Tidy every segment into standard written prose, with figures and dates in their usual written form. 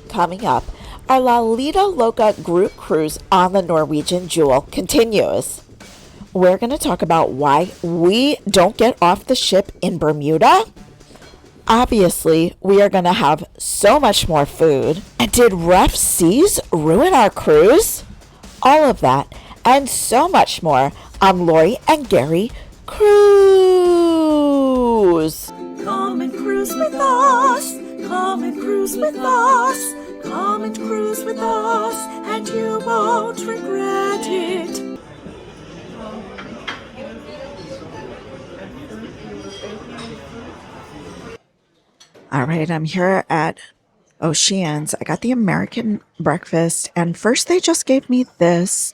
Coming up, our Lido Loca group cruise on the Norwegian Jewel continues. We're going to talk about why we don't get off the ship in Bermuda. Obviously, we are going to have so much more food. And did rough seas ruin our cruise? All of that and so much more on Laurie and Gary Cruise. Come and cruise with us. Come and cruise with us. Come and cruise with us, and you won't regret it. All right, I'm here at Oceans. I got the American breakfast, and first they just gave me this,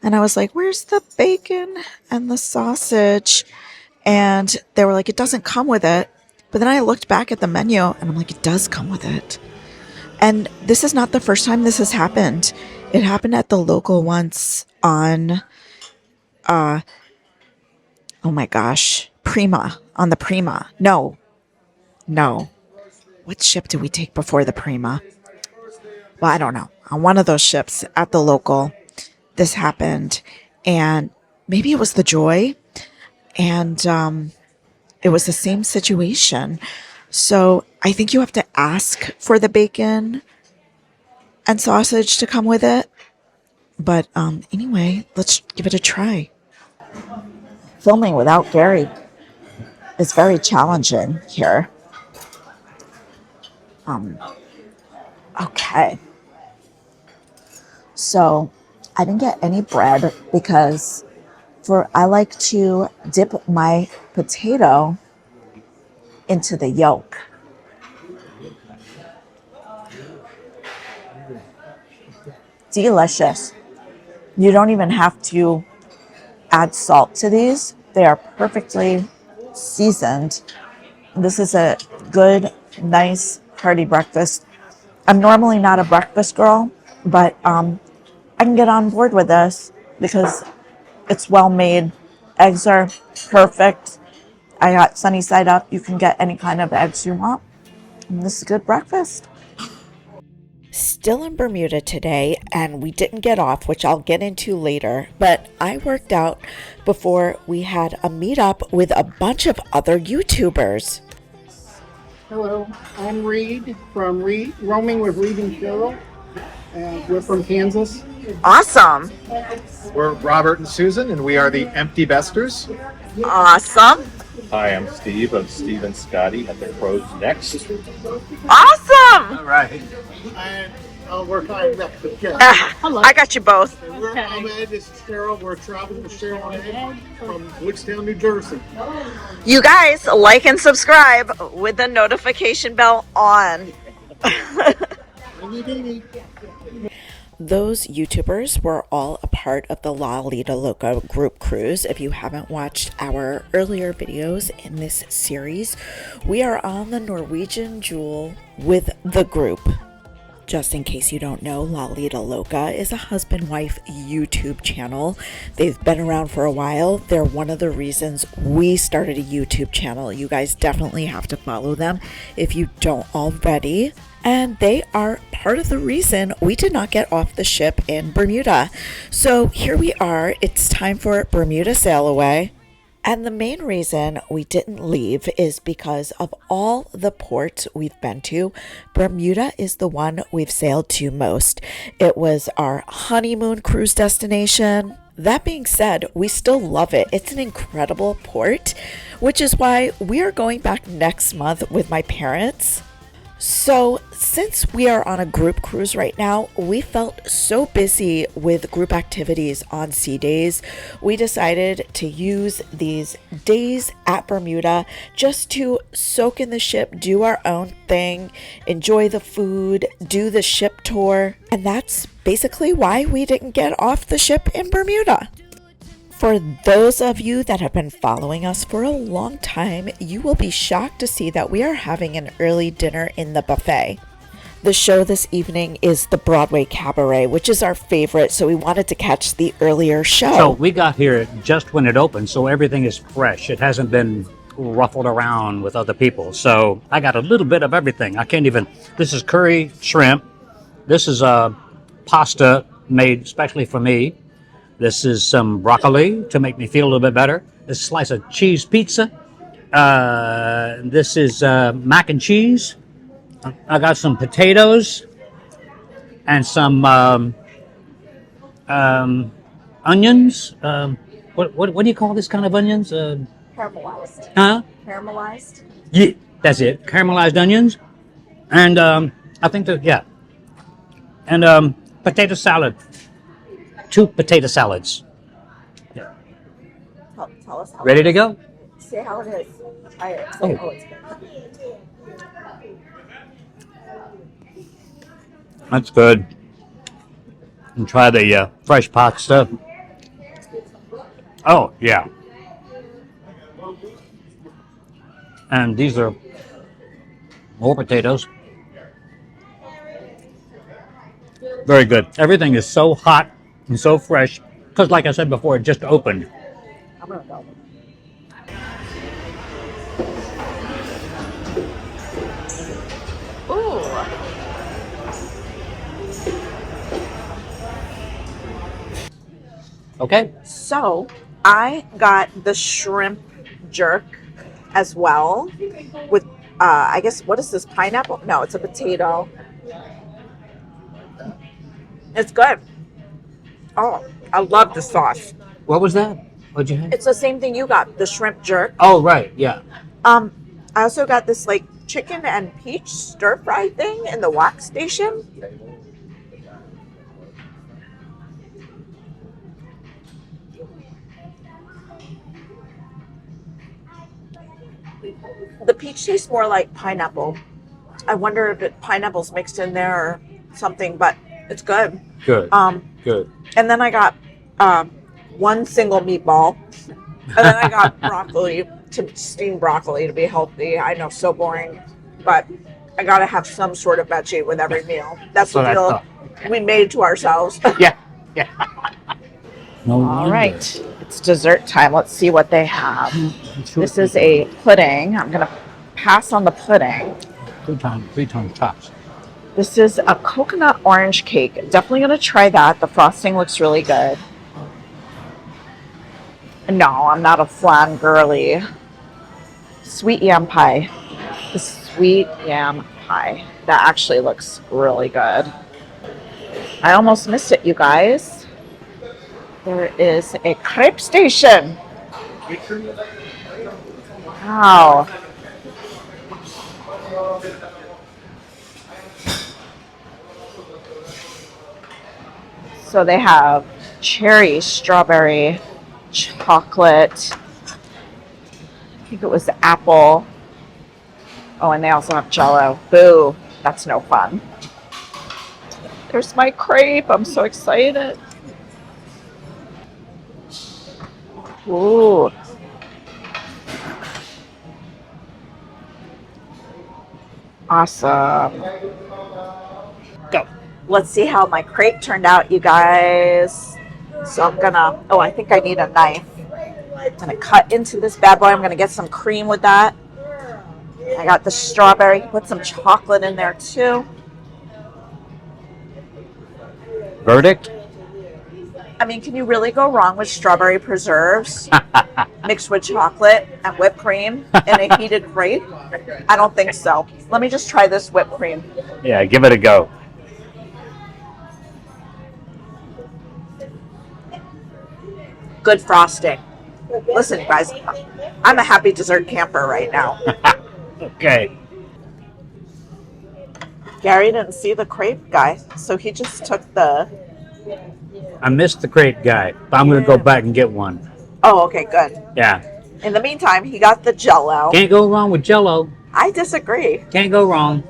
and I was like, where's the bacon and the sausage? And they were like, it doesn't come with it. But then I looked back at the menu, and I'm like, it does come with it. And this is not the first time this has happened. It happened at the local once on, oh my gosh, Prima, on the Prima. No. What ship did we take before the Prima? Well, I don't know. On one of those ships at the local, this happened. And maybe it was the Joy. And it was the same situation. So I think you have to ask for the bacon and sausage to come with it. But anyway, let's give it a try. Filming without Gary is very challenging here. Okay. So I didn't get any bread because I like to dip my potato into the yolk. Delicious. You don't even have to add salt to these. They are perfectly seasoned. This is a good, nice, hearty breakfast. I'm normally not a breakfast girl, but I can get on board with this because it's well made. Eggs are perfect. I got sunny side up. You can get any kind of eggs you want. And this is a good breakfast. Still in Bermuda today, and we didn't get off, which I'll get into later, but I worked out before we had a meetup with a bunch of other YouTubers. Hello, I'm Reed from Roaming with Reed and Cheryl, and we're from Kansas. Awesome. We're Robert and Susan, and we are the Empty Besters. Awesome. Hi, I'm Steve of Steve and Scotty at the Crow's Next. Awesome. All right. And we're kind of with Cheryl. I got you both. And I'm Ed, this is Cheryl. We're traveling with Cheryl and Ed from Woodstown, New Jersey. You guys like and subscribe with the notification bell on. Those YouTubers were all a part of the Lido Loca group cruise. If you haven't watched our earlier videos in this series, we are on the Norwegian Jewel with the group. Just in case you don't know, Lido Loca is a husband-wife YouTube channel. They've been around for a while. They're one of the reasons we started a YouTube channel. You guys definitely have to follow them if you don't already. And they are part of the reason we did not get off the ship in Bermuda. So here we are. It's time for Bermuda Sail Away. And the main reason we didn't leave is because of all the ports we've been to. Bermuda is the one we've sailed to most. It was our honeymoon cruise destination. That being said, we still love it. It's an incredible port, which is why we are going back next month with my parents. So since we are on a group cruise right now, we felt so busy with group activities on sea days, we decided to use these days at Bermuda just to soak in the ship, do our own thing, enjoy the food, do the ship tour. And that's basically why we didn't get off the ship in Bermuda. For those of you that have been following us for a long time, you will be shocked to see that we are having an early dinner in the buffet. The show this evening is the Broadway Cabaret, which is our favorite, so we wanted to catch the earlier show. So we got here just when it opened, so everything is fresh. It hasn't been ruffled around with other people. So I got a little bit of everything. This is curry shrimp, This is a pasta made especially for me. This is some broccoli to make me feel a little bit better. This slice of cheese pizza. This is mac and cheese. I got some potatoes and some onions. What do you call this kind of onions? Caramelized. Huh? Caramelized. Yeah, that's it. Caramelized onions, and I think that yeah, and potato salad. 2 potato salads. Yeah. Tell us how. Ready to go? Say how it is. Try it. Say, Oh. it's good. That's good. And try the fresh pasta. Oh yeah. And these are more potatoes. Very good. Everything is so hot and so fresh because, like I said before, it just opened. I'm gonna go. Ooh. Okay. So I got the shrimp jerk as well with I guess what is this, pineapple? No, it's a potato. It's good. Oh, I love the sauce. What was that? What'd you have? It's the same thing you got, the shrimp jerk. Oh right, yeah. I also got this like chicken and peach stir fry thing in the wok station. The peach tastes more like pineapple. I wonder if pineapple's mixed in there or something, but it's good. Good. Good. And then I got one single meatball, and then I got broccoli, to steam broccoli to be healthy. I know, so boring, but I gotta have some sort of veggie with every meal. That's the deal we made to ourselves. Yeah. Yeah. No All wonder. right, it's dessert time. Let's see what they have. This is a pudding. I'm gonna pass on the pudding. 3 times tops. This is a coconut orange cake. Definitely gonna try that. The frosting looks really good. No, I'm not a flan girly. Sweet yam pie. The sweet yam pie. That actually looks really good. I almost missed it, you guys. There is a crepe station. Wow. So they have cherry, strawberry, chocolate. I think it was apple. Oh, and they also have Jell-O. Boo, that's no fun. There's my crepe. I'm so excited. Ooh. Awesome. Go. Let's see how my crepe turned out, you guys. So I'm gonna, oh, I think I need a knife. I'm gonna cut into this bad boy. I'm gonna get some cream with that. I got the strawberry. Put some chocolate in there too. Verdict? I mean, can you really go wrong with strawberry preserves mixed with chocolate and whipped cream in a heated crepe? I don't think so. Let me just try this whipped cream. Yeah, give it a go. Good frosting. Listen, guys, I'm a happy dessert camper right now. Okay. Gary didn't see the crepe guy, so he just took the... I missed the crepe guy, but I'm going to go back and get one. Oh, okay, good. Yeah. In the meantime, he got the Jell-O. Can't go wrong with Jell-O. I disagree. Can't go wrong.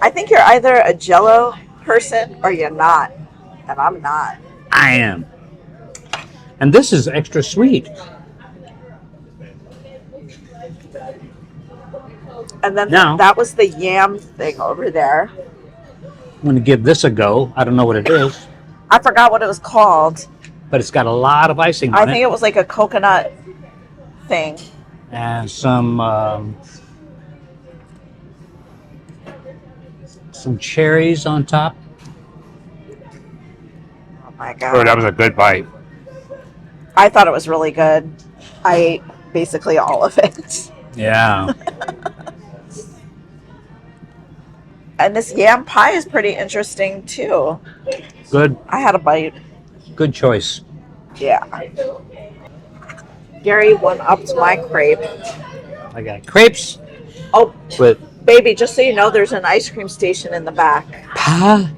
I think you're either a Jell-O person or you're not, and I'm not. I am. And this is extra sweet. And then Now- that was the yam thing over there. I'm going to give this a go. I don't know what it is, I forgot what it was called. but it's got a lot of icing I on think it. it was like a coconut thing. And some Some cherries on top. Oh my Oh, god. that was a good bite. I thought it was really good. I ate basically all of it. Yeah. And this yam pie is pretty interesting too. Good. I had a bite. Good choice. Yeah. Gary one-upped my crepe. I got crepes Oh, with baby, just so you know, there's an ice cream station in the back. pie.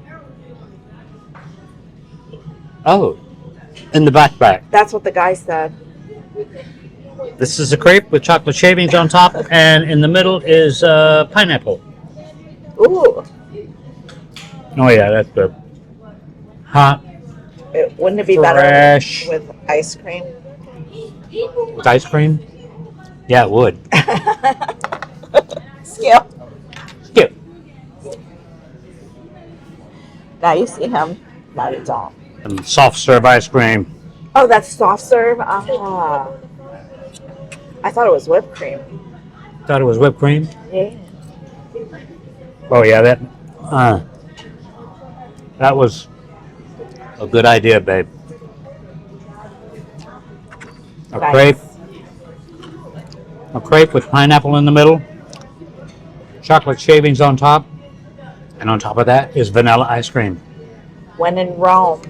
Oh, in the backpack. That's what the guy said. This is a crepe with chocolate shavings on top, and in the middle is pineapple. Ooh, Oh yeah, that's good. Hot wouldn't it be Fresh. better with ice cream? with ice cream. Yeah, it would. Skip. Skip. Now you see him. Now you don't. And soft serve ice cream. Oh, that's soft serve? Ah. I thought it was whipped cream. Thought it was whipped cream. Yeah. Oh yeah, that was a good idea, babe. A Nice. crepe with pineapple in the middle, chocolate shavings on top, and on top of that is vanilla ice cream. When in Rome.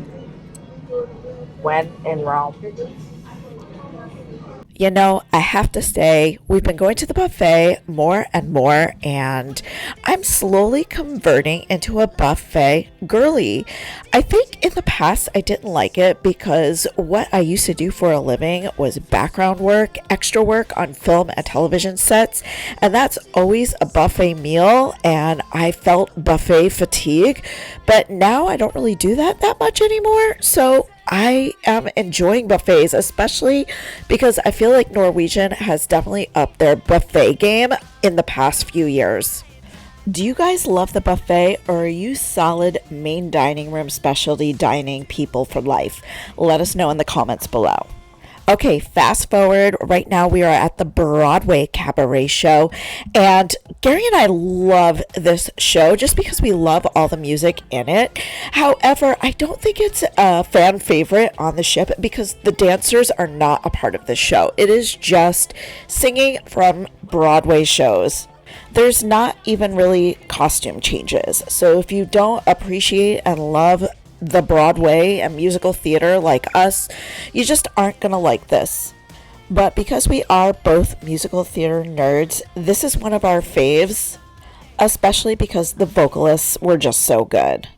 When in Rome. You know, I have to say, we've been going to the buffet more and more, and I'm slowly converting into a buffet girly. I think in the past I didn't like it because what I used to do for a living was background work, extra work on film and television sets, and that's always a buffet meal, and I felt buffet fatigue. But now I don't really do that much anymore, so I am enjoying buffets, especially because I feel like Norwegian has definitely upped their buffet game in the past few years. Do you guys love the buffet, or are you solid main dining room specialty dining people for life? Let us know in the comments below. Okay, fast forward. Right now we are at the Broadway Cabaret show, and Gary and I love this show just because we love all the music in it. However, I don't think it's a fan favorite on the ship because the dancers are not a part of the show. It is just singing from Broadway shows. There's not even really costume changes. So if you don't appreciate and love the Broadway and musical theater like us, you just aren't gonna like this. But because we are both musical theater nerds, this is one of our faves, especially because the vocalists were just so good.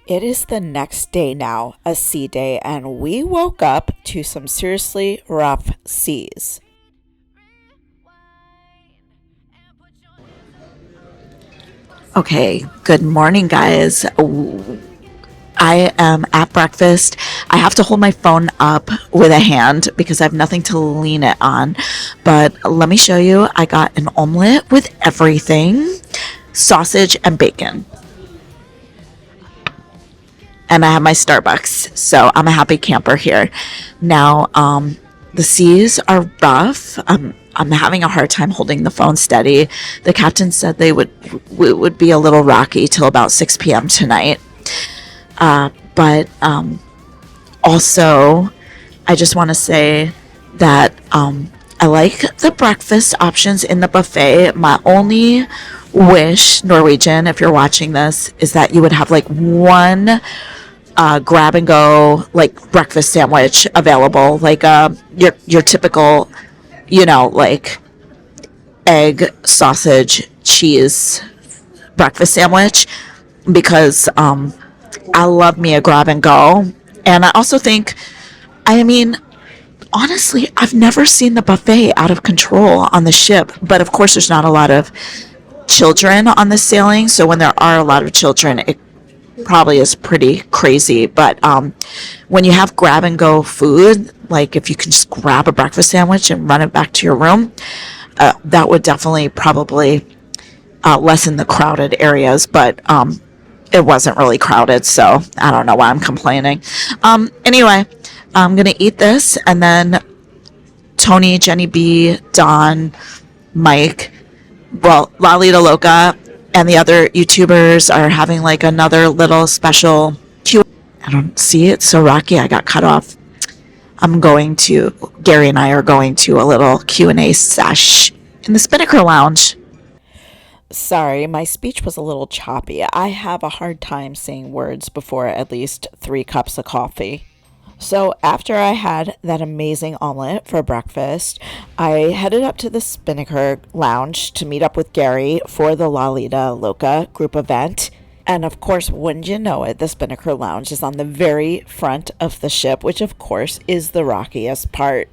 It is the next day now, a sea day, and we woke up to some seriously rough seas. Okay, good morning, guys. I am at breakfast. I have to hold my phone up with a hand because I have nothing to lean it on. But let me show you. I got an omelet with everything, sausage and bacon. And I have my Starbucks, so I'm a happy camper here. Now, the seas are rough. I'm having a hard time holding the phone steady. The captain said it would be a little rocky till about 6 p.m. tonight. But also, I just want to say that I like the breakfast options in the buffet. My only wish, Norwegian, if you're watching this, is that you would have like one grab and go like breakfast sandwich available, like your typical, like egg, sausage, cheese breakfast sandwich, because I love me a grab and go. And I also think, honestly, I've never seen the buffet out of control on the ship, but of course there's not a lot of children on the sailing, so when there are a lot of children, probably is pretty crazy, but when you have grab and go food, like if you can just grab a breakfast sandwich and run it back to your room, that would definitely probably lessen the crowded areas, but it wasn't really crowded, so I don't know why I'm complaining. Anyway, I'm gonna eat this, and then Tony, Jenny B, Don, Mike, well, Lido Loca, and the other YouTubers are having like another little special Q. I don't see it, so rocky. I got cut off. Gary and I are going to a little Q&A sesh in the Spinnaker Lounge. Sorry, my speech was a little choppy. I have a hard time saying words before at least 3 cups of coffee. So after I had that amazing omelet for breakfast, I headed up to the Spinnaker Lounge to meet up with Gary for the Lido Loca group event. And of course, wouldn't you know it, the Spinnaker Lounge is on the very front of the ship, which of course is the rockiest part.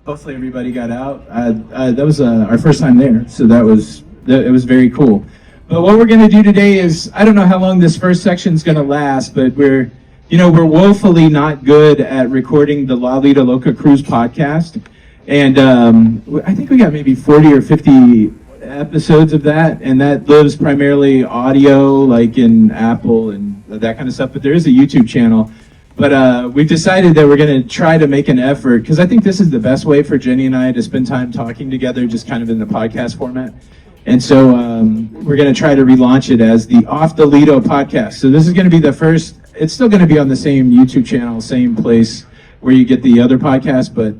Hopefully everybody got out. That was our first time there, so it was very cool. But what we're going to do today is, I don't know how long this first section is going to last, but we're woefully not good at recording the Lido Loca Cruise podcast. And I think we got maybe 40 or 50 episodes of that, and that lives primarily audio, like in Apple and that kind of stuff. But there is a YouTube channel. But we've decided that we're going to try to make an effort, because I think this is the best way for Jenny and I to spend time talking together, just kind of in the podcast format. And so we're going to try to relaunch it as the Off the Lido podcast. So this is going to be the first. It's still going to be on the same YouTube channel, same place where you get the other podcast, but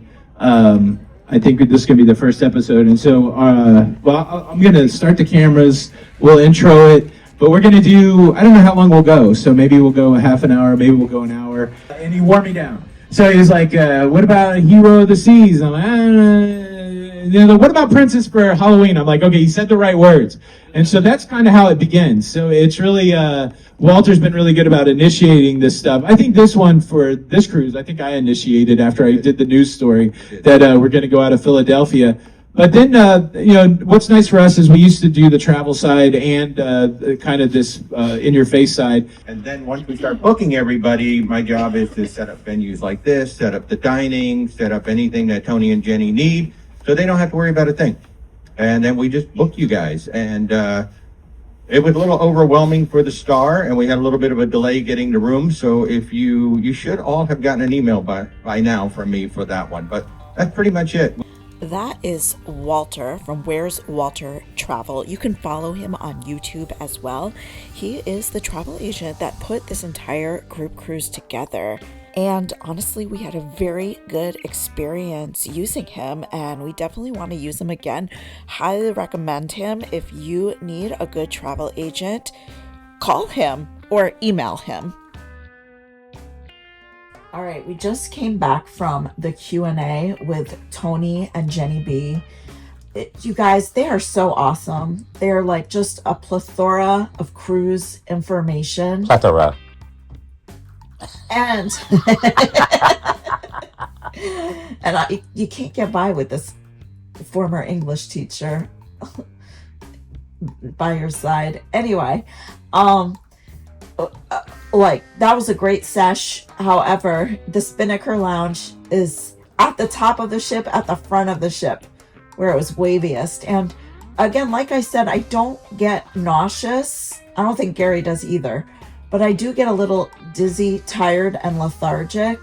I think this is going to be the first episode. And so, I'm going to start the cameras. We'll intro it, but we're going to do, I don't know how long we'll go. So maybe we'll go a half an hour, maybe we'll go an hour. And he wore me down. So he was like, what about Hero of the Seas? I'm like, what about Princess for Halloween? I'm like, okay, he said the right words. And so that's kind of how it begins. So it's really, Walter's been really good about initiating this stuff. I think this one for this cruise, I think I initiated after I did the news story that we're going to go out of Philadelphia. But then, what's nice for us is we used to do the travel side and kind of this in-your-face side. And then once we start booking everybody, my job is to set up venues like this, set up the dining, set up anything that Tony and Jenny need, so they don't have to worry about a thing. And then we just book you guys. And it was a little overwhelming for the Star, and we had a little bit of a delay getting the room. So if you should all have gotten an email by now from me for that one. But that's pretty much it. That is Walter from Where's Walter Travel. You can follow him on YouTube as well. He is the travel agent that put this entire group cruise together. And honestly, we had a very good experience using him, and we definitely want to use him again. Highly recommend him. If you need a good travel agent, call him or email him. All right, we just came back from the Q&A with Tony and Jenny B. You guys, they are so awesome. They're like just a plethora of cruise information. Plethora. And you can't get by with this former English teacher by your side. Anyway, like that was a great sesh. However, the Spinnaker Lounge is at the top of the ship, at the front of the ship, where it was waviest. And again, like I said, I don't get nauseous. I don't think Gary does either. But I do get a little dizzy, tired, and lethargic.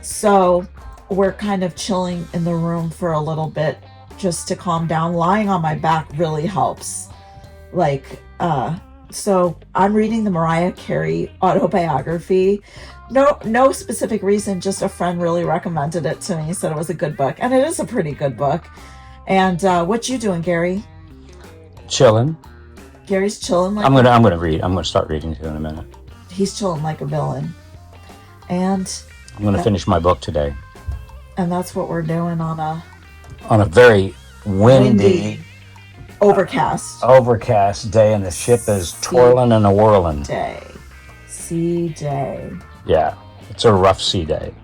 So we're kind of chilling in the room for a little bit just to calm down. Lying on my back really helps. So I'm reading the Mariah Carey autobiography. No specific reason, just a friend really recommended it to me, said it was a good book. And it is a pretty good book. And what you doing, Gary? Chilling. Gary's chilling like I'm gonna read. I'm gonna start reading too in a minute. He's chilling like a villain. And I'm gonna finish my book today. And that's what we're doing on a very windy overcast day, and the ship is twirling and a whirling. Sea day. Yeah, it's a rough sea day.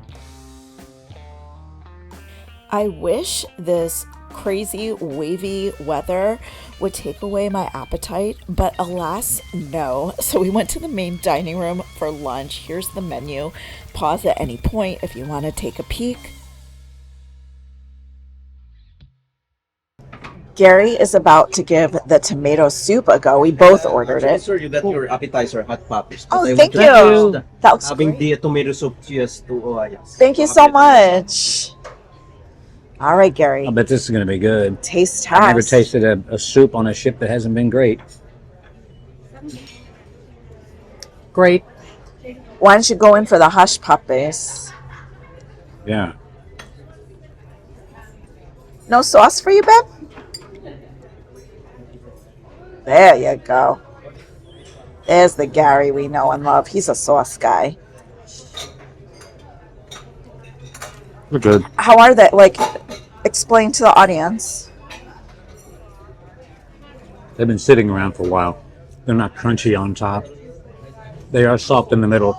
I wish this crazy wavy weather would take away my appetite, but alas, no. So we went to the main dining room for lunch. Here's the menu. Pause at any point if you want to take a peek. Gary is about to give the tomato soup a go. We both ordered it. Sir, you got your appetizer, hot puppies. Oh, But I thank want you. to That looks having great. the tomato soup just to yes. Thank you so much. All right, Gary. I bet this is going to be good. Taste I've never test. tasted a soup on a ship that hasn't been great. Great. Why don't you go in for the hush puppies? Yeah. No sauce for you, babe? There you go. There's the Gary we know and love. He's a sauce guy. They're good. How are they? Like, explain to the audience. They've been sitting around for a while. They're not crunchy on top. They are soft in the middle,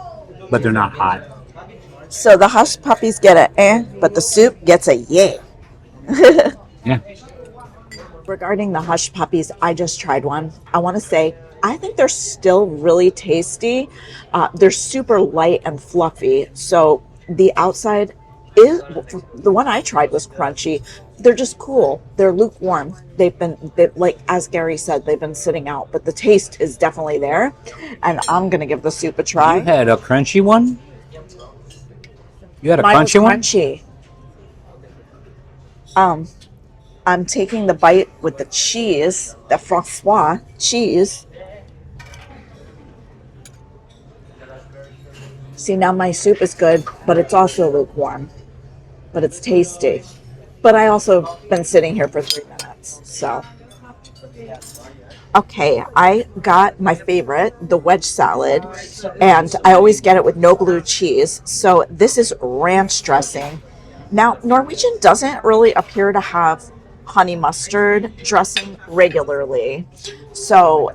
but they're not hot. So the hush puppies get a eh, but the soup gets a yeah. Yeah. Regarding the hush puppies, I just tried one. I want to say, I think they're still really tasty. They're super light and fluffy. So the outside is, the one I tried was crunchy. They're just cool. They're lukewarm. They like, as Gary said, they've been sitting out, but the taste is definitely there. And I'm going to give the soup a try. You had a crunchy one? You had a Mine was crunchy one? crunchy. I'm taking the bite with the cheese, the Francois cheese. See, now my soup is good, but it's also lukewarm. But it's tasty. But I also been sitting here for 3 minutes, so. Okay, I got my favorite, the wedge salad, and I always get it with no blue cheese. So this is ranch dressing. Now, Norwegian doesn't really appear to have honey mustard dressing regularly. So,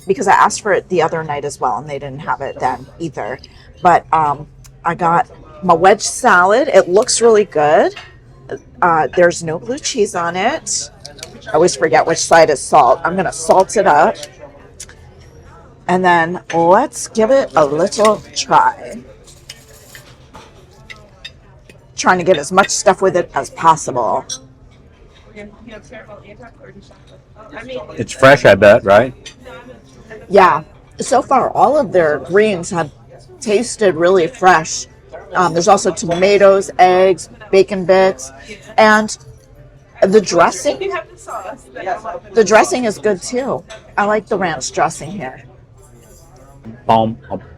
because I asked for it the other night as well, and they didn't have it then either. But I got my wedge salad. It looks really good. There's no blue cheese on it. I always forget which side is salt. I'm going to salt it up. And then let's give it a little try. Trying to get as much stuff with it as possible. It's fresh, I bet, right? Yeah. So far, all of their greens have tasted really fresh. There's also tomatoes, eggs, bacon bits, and the dressing. The dressing is good too. I like the ranch dressing here.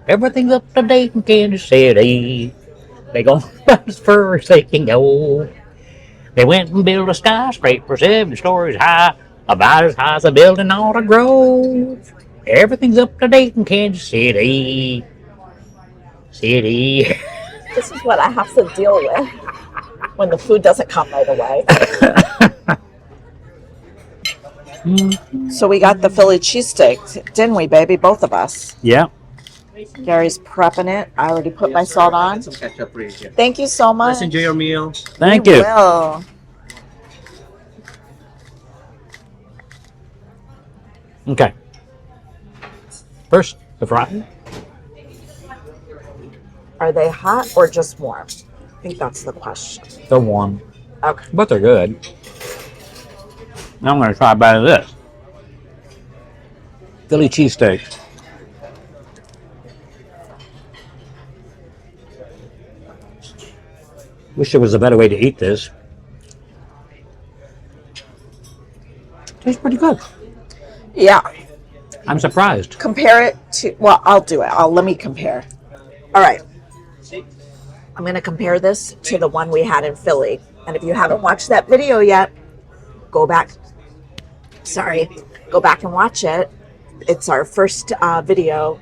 Everything's up to date in Kansas City. They go as far as they can go. They went and built a skyscraper 7 stories high, about as high as a building ought to grow. Everything's up to date in Kansas City. This is what I have to deal with when the food doesn't come right away. So we got the Philly cheesesteak, didn't we, baby? Both of us. Yeah. Gary's prepping it. I already put my salt on. Some ketchup for you. Thank you so much. Let's enjoy your meal. Thank We you. will. Okay. First, the fry. Are they hot or just warm? I think that's the question. They're warm, Okay. but they're good. Now I'm going to try a bite of this. Philly cheesesteak. Wish there was a better way to eat this. Tastes pretty good. Yeah. I'm surprised. Compare it to, well, I'll do it. Let me compare. All right. I'm going to compare this to the one we had in Philly. And if you haven't watched that video yet, go back. Go back and watch it. It's our first video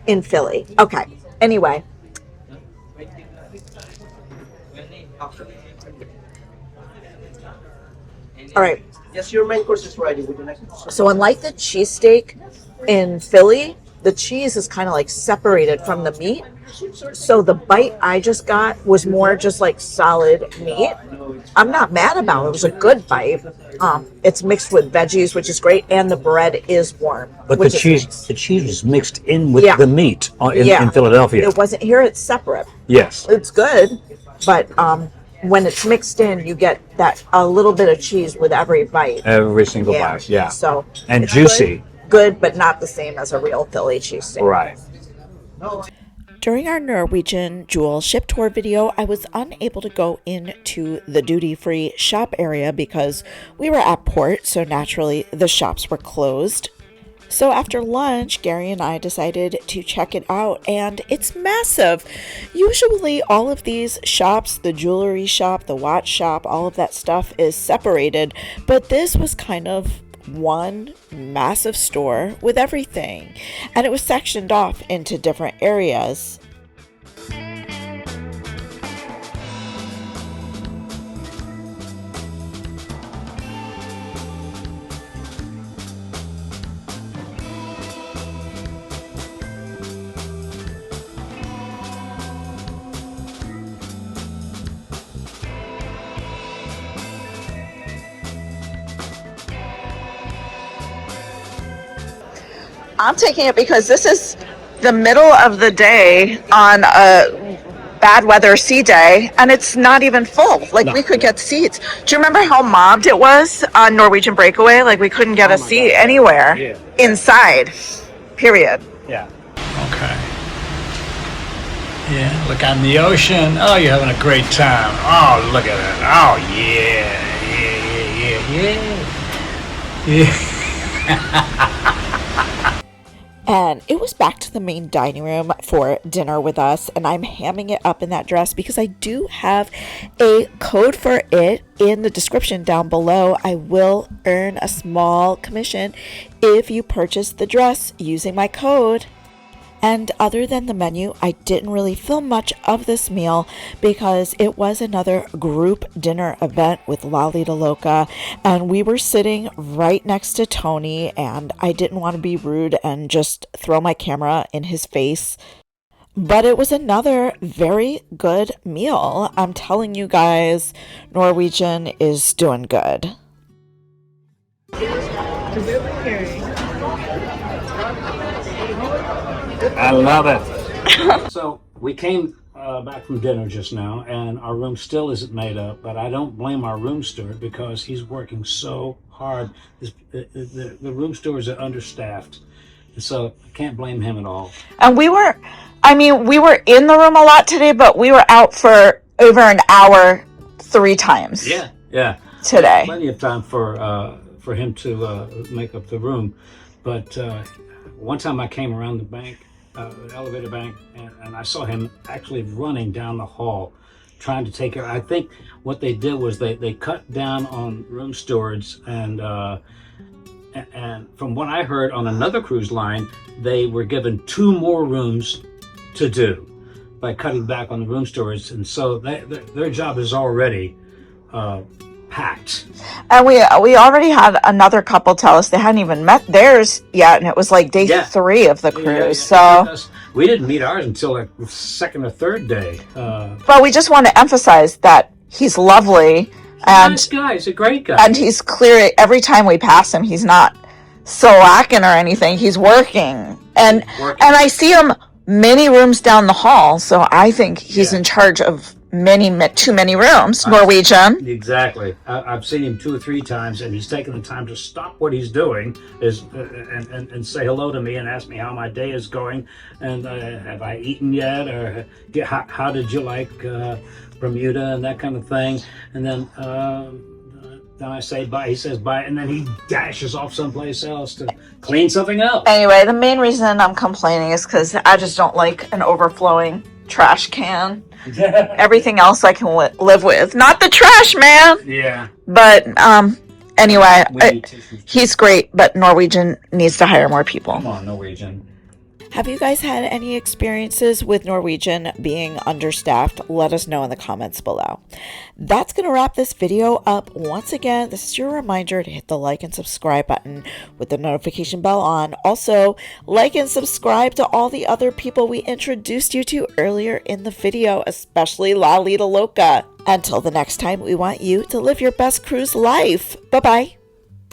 in Philly. Okay. Anyway. All right. Yes, your main course is ready. Would you like to? So unlike the cheesesteak in Philly, the cheese is kind of like separated from the meat. So the bite I just got was more just like solid meat. I'm not mad about it. It was a good bite. It's mixed with veggies, which is great, and the bread is warm. But the cheese, nice. the cheese was mixed in with Yeah. the meat in Yeah. Philadelphia. It wasn't here. It's separate. Yes. It's good, but when it's mixed in, you get that a little bit of cheese with every bite. Every single bite. Yeah. So and it's juicy. good, but not the same as a real Philly cheesesteak. Right. During our Norwegian Jewel ship tour video, I was unable to go into the duty-free shop area because we were at port, so naturally the shops were closed. So after lunch, Gary and I decided to check it out, and it's massive. Usually all of these shops, the jewelry shop, the watch shop, all of that stuff is separated, but this was kind of one massive store with everything, and it was sectioned off into different areas. I'm taking it because this is the middle of the day on a bad weather sea day, and it's not even full. Like, we could get seats. Do you remember how mobbed it was on Norwegian Breakaway? Like, we couldn't get a seat anywhere inside, period. Yeah. Okay. Yeah, look out in the ocean. Oh, you're having a great time. Oh, look at it. Oh, yeah. And it was back to the main dining room for dinner with us, and I'm hamming it up in that dress because I do have a code for it in the description down below. I will earn a small commission if you purchase the dress using my code. And other than the menu, I didn't really film much of this meal because it was another group dinner event with Lido Loca, and we were sitting right next to Tony, and I didn't want to be rude and just throw my camera in his face. But it was another very good meal. I'm telling you guys, Norwegian is doing good. I love it. So we came back from dinner just now, and our room still isn't made up, but I don't blame our room steward because he's working so hard. The room stewards are understaffed, and so I can't blame him at all. And we were in the room a lot today, but we were out for over an hour 3 times. Yeah. Today. Plenty of time for him to make up the room, but one time I came around the bank, the elevator bank, and I saw him actually running down the hall, trying to take care. I think what they did was they cut down on room stewards, and from what I heard on another cruise line, they were given 2 more rooms to do by cutting back on the room stewards, and so their job is already packed. And we already had another couple tell us they hadn't even met theirs yet, and it was like day 3 of the cruise. So we didn't meet ours until like the 2nd or 3rd day. But we just want to emphasize that he's lovely and Nice guy. He's a great guy. and he's clear. Every time we pass him, he's not slacking or anything. He's working, and I see him many rooms down the hall. So I think he's in charge of too many rooms. Norwegian. Exactly. I've seen him 2 or 3 times, and he's taken the time to stop what he's doing and say hello to me and ask me how my day is going, and have I eaten yet, or how did you like Bermuda and that kind of thing. And then I say bye. He says bye, and then he dashes off someplace else to clean something else. Anyway, the main reason I'm complaining is because I just don't like an overflowing trash can. Everything else I can live with, not the trash man. Yeah. But anyway, he's great, but Norwegian needs to hire more people. Come on, Norwegian. Have you guys had any experiences with Norwegian being understaffed? Let us know in the comments below. That's going to wrap this video up. Once again, this is your reminder to hit the like and subscribe button with the notification bell on. Also, like and subscribe to all the other people we introduced you to earlier in the video, especially Lido Loca. Until the next time, we want you to live your best cruise life. Bye-bye.